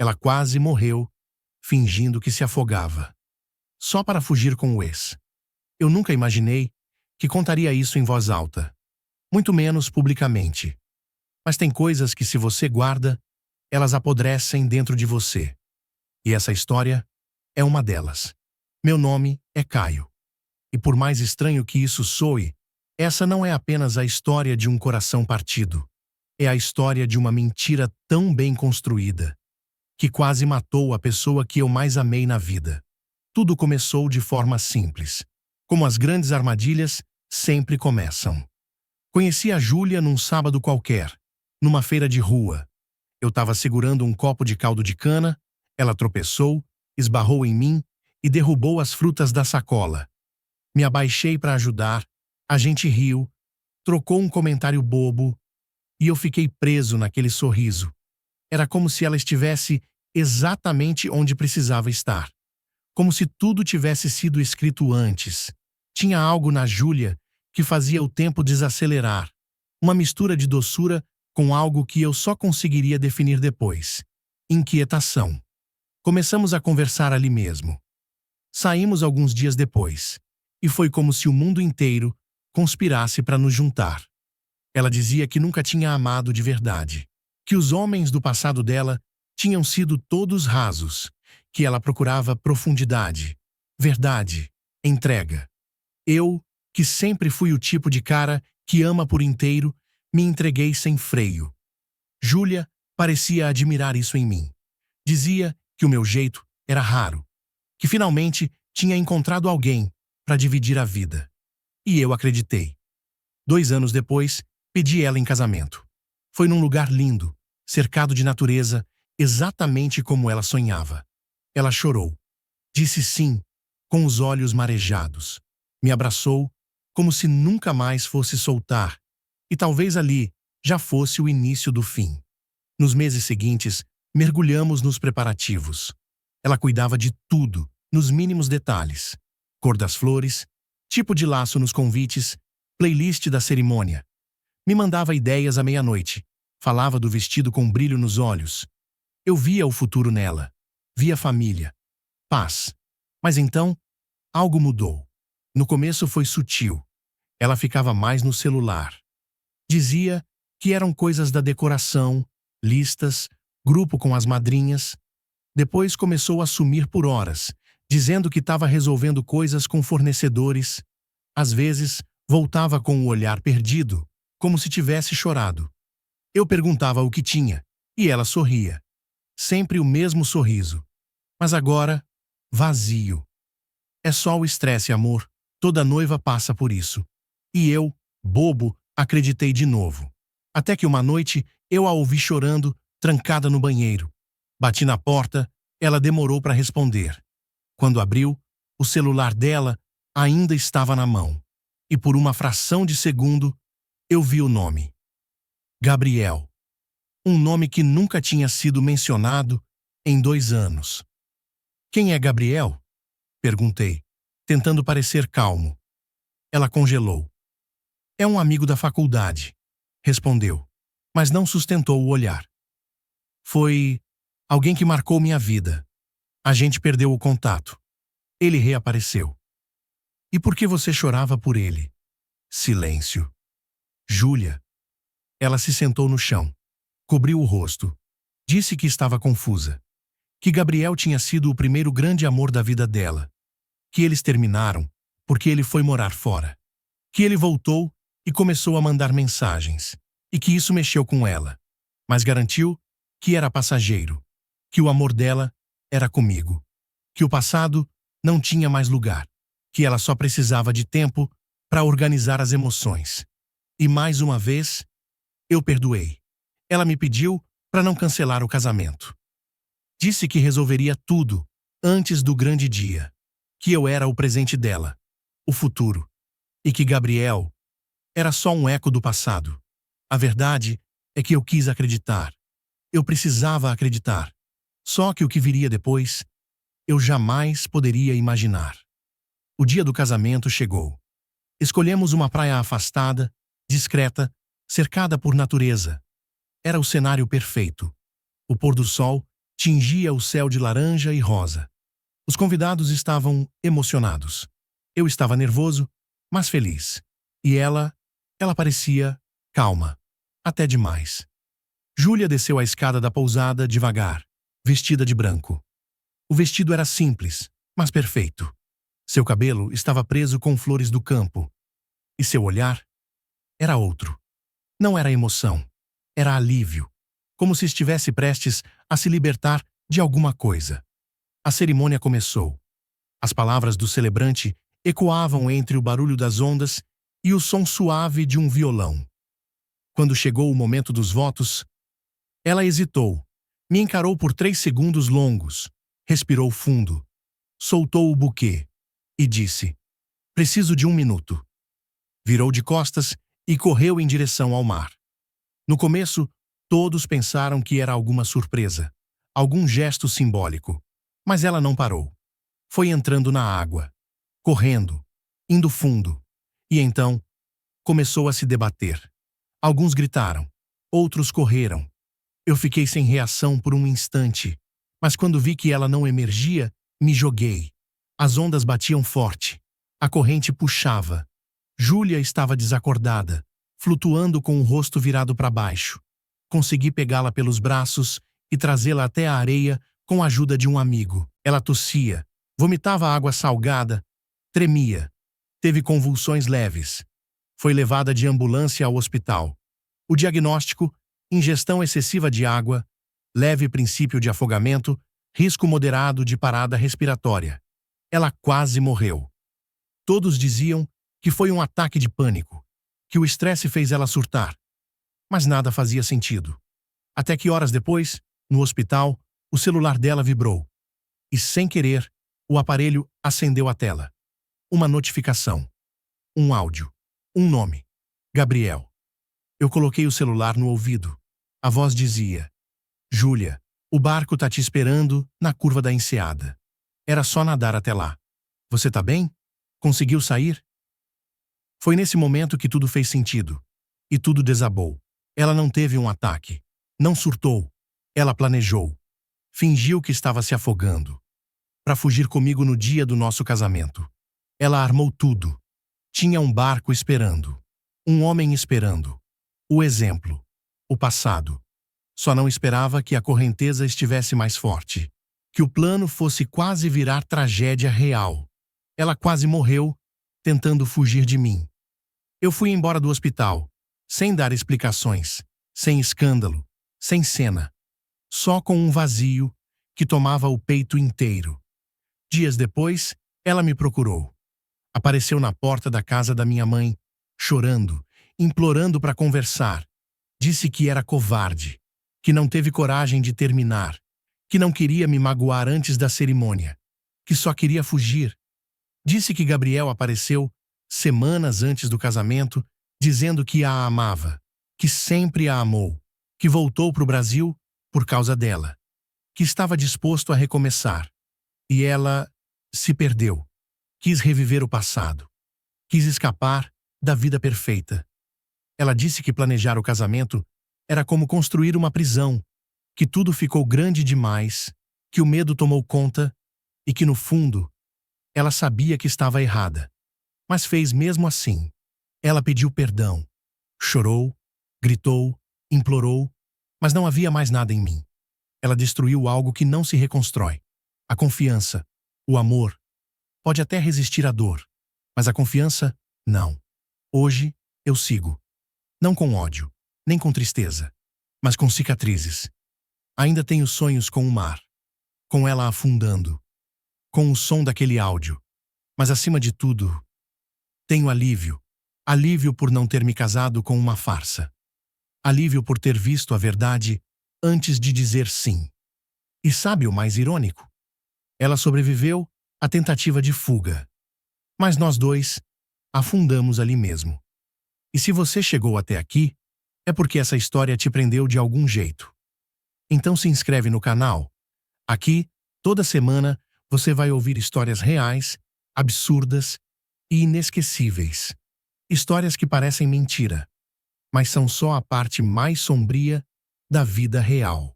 Ela quase morreu, fingindo que se afogava, só para fugir com o ex. Eu nunca imaginei que contaria isso em voz alta, muito menos publicamente. Mas tem coisas que, se você guarda, elas apodrecem dentro de você. E essa história é uma delas. Meu nome é Caio. E por mais estranho que isso soe, essa não é apenas a história de um coração partido. É a história de uma mentira tão bem construída, que quase matou a pessoa que eu mais amei na vida. Tudo começou de forma simples, como as grandes armadilhas sempre começam. Conheci a Júlia num sábado qualquer, numa feira de rua. Eu estava segurando um copo de caldo de cana, ela tropeçou, esbarrou em mim e derrubou as frutas da sacola. Me abaixei para ajudar, a gente riu, trocou um comentário bobo e eu fiquei preso naquele sorriso. Era como se ela estivesse exatamente onde precisava estar. Como se tudo tivesse sido escrito antes. Tinha algo na Júlia que fazia o tempo desacelerar. Uma mistura de doçura com algo que eu só conseguiria definir depois. Inquietação. Começamos a conversar ali mesmo. Saímos alguns dias depois. E foi como se o mundo inteiro conspirasse para nos juntar. Ela dizia que nunca tinha amado de verdade. Que os homens do passado dela tinham sido todos rasos. Que ela procurava profundidade, verdade, entrega. Eu, que sempre fui o tipo de cara que ama por inteiro, me entreguei sem freio. Júlia parecia admirar isso em mim. Dizia que o meu jeito era raro, que finalmente tinha encontrado alguém para dividir a vida. E eu acreditei. 2 anos depois, pedi ela em casamento. Foi num lugar lindo, cercado de natureza, exatamente como ela sonhava. Ela chorou. Disse sim, com os olhos marejados. Me abraçou, como se nunca mais fosse soltar. E talvez ali já fosse o início do fim. Nos meses seguintes, mergulhamos nos preparativos. Ela cuidava de tudo, nos mínimos detalhes. Cor das flores, tipo de laço nos convites, playlist da cerimônia. Me mandava ideias à meia-noite. Falava do vestido com brilho nos olhos. Eu via o futuro nela. Via família. Paz. Mas então, algo mudou. No começo foi sutil. Ela ficava mais no celular. Dizia que eram coisas da decoração, listas, grupo com as madrinhas. Depois começou a sumir por horas, dizendo que estava resolvendo coisas com fornecedores. Às vezes, voltava com o olhar perdido, como se tivesse chorado. Eu perguntava o que tinha, e ela sorria. Sempre o mesmo sorriso. Mas agora, vazio. É só o estresse, amor. Toda noiva passa por isso. E eu, bobo, acreditei de novo. Até que uma noite, eu a ouvi chorando, trancada no banheiro. Bati na porta, ela demorou para responder. Quando abriu, o celular dela ainda estava na mão. E por uma fração de segundo, eu vi o nome. Gabriel. Um nome que nunca tinha sido mencionado em 2 anos. Quem é Gabriel? Perguntei, tentando parecer calmo. Ela congelou. É um amigo da faculdade, respondeu, mas não sustentou o olhar. Foi alguém que marcou minha vida. A gente perdeu o contato. Ele reapareceu. E por que você chorava por ele? Silêncio. Júlia. Ela se sentou no chão. Cobriu o rosto. Disse que estava confusa. Que Gabriel tinha sido o primeiro grande amor da vida dela. Que eles terminaram porque ele foi morar fora. Que ele voltou e começou a mandar mensagens. E que isso mexeu com ela. Mas garantiu que era passageiro. Que o amor dela era comigo. Que o passado não tinha mais lugar. Que ela só precisava de tempo para organizar as emoções. E mais uma vez, eu perdoei. Ela me pediu para não cancelar o casamento. Disse que resolveria tudo antes do grande dia. Que eu era o presente dela, o futuro. E que Gabriel era só um eco do passado. A verdade é que eu quis acreditar. Eu precisava acreditar. Só que o que viria depois, eu jamais poderia imaginar. O dia do casamento chegou. Escolhemos uma praia afastada, discreta, cercada por natureza. Era o cenário perfeito. O pôr do sol tingia o céu de laranja e rosa. Os convidados estavam emocionados. Eu estava nervoso, mas feliz. E ela parecia calma, até demais. Júlia desceu a escada da pousada devagar, vestida de branco. O vestido era simples, mas perfeito. Seu cabelo estava preso com flores do campo. E seu olhar era outro. Não era emoção, era alívio, como se estivesse prestes a se libertar de alguma coisa. A cerimônia começou. As palavras do celebrante ecoavam entre o barulho das ondas e o som suave de um violão. Quando chegou o momento dos votos, ela hesitou, me encarou por 3 segundos longos, respirou fundo, soltou o buquê e disse: "Preciso de 1 minuto." Virou de costas e correu em direção ao mar. No começo, todos pensaram que era alguma surpresa, algum gesto simbólico, mas ela não parou. Foi entrando na água, correndo, indo fundo, e então começou a se debater. Alguns gritaram, outros correram. Eu fiquei sem reação por um instante, mas quando vi que ela não emergia, me joguei. As ondas batiam forte, a corrente puxava. Júlia estava desacordada, flutuando com o rosto virado para baixo. Consegui pegá-la pelos braços e trazê-la até a areia com a ajuda de um amigo. Ela tossia, vomitava água salgada, tremia. Teve convulsões leves. Foi levada de ambulância ao hospital. O diagnóstico: ingestão excessiva de água, leve princípio de afogamento, risco moderado de parada respiratória. Ela quase morreu. Todos diziam que foi um ataque de pânico, que o estresse fez ela surtar. Mas nada fazia sentido. Até que horas depois, no hospital, o celular dela vibrou. E, sem querer, o aparelho acendeu a tela. Uma notificação. Um áudio. Um nome. Gabriel. Eu coloquei o celular no ouvido. A voz dizia: "Júlia, o barco tá te esperando na curva da enseada. Era só nadar até lá. Você tá bem? Conseguiu sair?" Foi nesse momento que tudo fez sentido. E tudo desabou. Ela não teve um ataque. Não surtou. Ela planejou. Fingiu que estava se afogando. Para fugir comigo no dia do nosso casamento. Ela armou tudo. Tinha um barco esperando. Um homem esperando. O exemplo. O passado. Só não esperava que a correnteza estivesse mais forte. Que o plano fosse quase virar tragédia real. Ela quase morreu, tentando fugir de mim. Eu fui embora do hospital, sem dar explicações, sem escândalo, sem cena. Só com um vazio que tomava o peito inteiro. Dias depois, ela me procurou. Apareceu na porta da casa da minha mãe, chorando, implorando para conversar. Disse que era covarde, que não teve coragem de terminar, que não queria me magoar antes da cerimônia, que só queria fugir. Disse que Gabriel apareceu semanas antes do casamento, dizendo que a amava, que sempre a amou, que voltou para o Brasil por causa dela, que estava disposto a recomeçar. E ela se perdeu. Quis reviver o passado. Quis escapar da vida perfeita. Ela disse que planejar o casamento era como construir uma prisão, que tudo ficou grande demais, que o medo tomou conta e que, no fundo, ela sabia que estava errada. Mas fez mesmo assim. Ela pediu perdão. Chorou, gritou, implorou, mas não havia mais nada em mim. Ela destruiu algo que não se reconstrói. A confiança, o amor. Pode até resistir à dor, mas a confiança, não. Hoje, eu sigo. Não com ódio, nem com tristeza, mas com cicatrizes. Ainda tenho sonhos com o mar, com ela afundando, com o som daquele áudio. Mas acima de tudo, tenho alívio. Alívio por não ter me casado com uma farsa. Alívio por ter visto a verdade antes de dizer sim. E sabe o mais irônico? Ela sobreviveu à tentativa de fuga. Mas nós dois afundamos ali mesmo. E se você chegou até aqui, é porque essa história te prendeu de algum jeito. Então se inscreve no canal. Aqui, toda semana, você vai ouvir histórias reais, absurdas e inesquecíveis. Histórias que parecem mentira, mas são só a parte mais sombria da vida real.